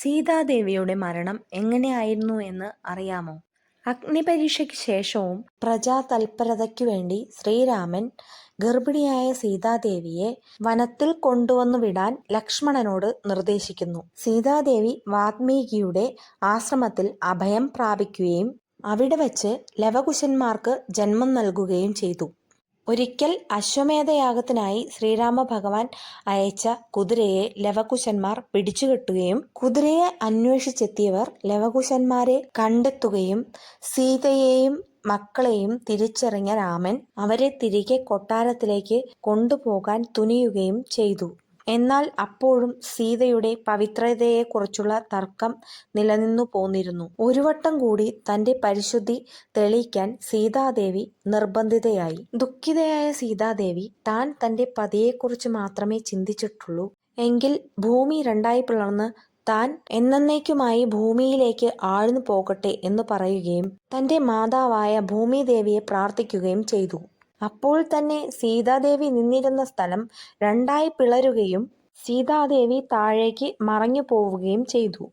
സീതാദേവിയുടെ മരണം എങ്ങനെയായിരുന്നു എന്ന് അറിയാമോ? അഗ്നിപരീക്ഷയ്ക്ക് ശേഷവും പ്രജാതൽപരതയ്ക്കു വേണ്ടി ശ്രീരാമൻ ഗർഭിണിയായ സീതാദേവിയെ വനത്തിൽ കൊണ്ടുവന്നു വിടാൻ ലക്ഷ്മണനോട് നിർദ്ദേശിക്കുന്നു. സീതാദേവി വാത്മീകിയുടെ ആശ്രമത്തിൽ അഭയം പ്രാപിക്കുകയും അവിടെ വച്ച് ലവകുശന്മാർക്ക് ജന്മം നൽകുകയും ചെയ്തു. ഒരിക്കൽ അശ്വമേധയാഗത്തിനായി ശ്രീരാമ ഭഗവാൻ അയച്ച കുതിരയെ ലവകുശന്മാർ പിടിച്ചുകെട്ടുകയും കുതിരയെ അന്വേഷിച്ചെത്തിയവർ ലവകുശന്മാരെ കണ്ടെത്തുകയും സീതയെയും മക്കളെയും തിരിച്ചറിഞ്ഞ രാമൻ അവരെ തിരികെ കൊട്ടാരത്തിലേക്ക് കൊണ്ടുപോകാൻ തുനിയുകയും ചെയ്തു. എന്നാൽ അപ്പോഴും സീതയുടെ പവിത്രതയെക്കുറിച്ചുള്ള തർക്കം നിലനിന്നു പോന്നിരുന്നു. ഒരു വട്ടം കൂടി തന്റെ പരിശുദ്ധി തെളിയിക്കാൻ സീതാദേവി നിർബന്ധിതയായി. ദുഃഖിതയായ സീതാദേവി താൻ തന്റെ പതിയെക്കുറിച്ച് മാത്രമേ ചിന്തിച്ചിട്ടുള്ളൂ എങ്കിൽ ഭൂമി രണ്ടായി പിളർന്ന് താൻ എന്നേക്കുമായി ഭൂമിയിലേക്ക് ആഴ്ന്നു പോകട്ടെ എന്ന് പറയുകയും തന്റെ മാതാവായ ഭൂമിദേവിയെ പ്രാർത്ഥിക്കുകയും ചെയ്തു. അപ്പോൾ തന്നെ സീതാദേവി നിന്നിരുന്ന സ്ഥലം രണ്ടായി പിളരുകയും സീതാദേവി താഴേക്ക് മറഞ്ഞു പോവുകയും ചെയ്തു.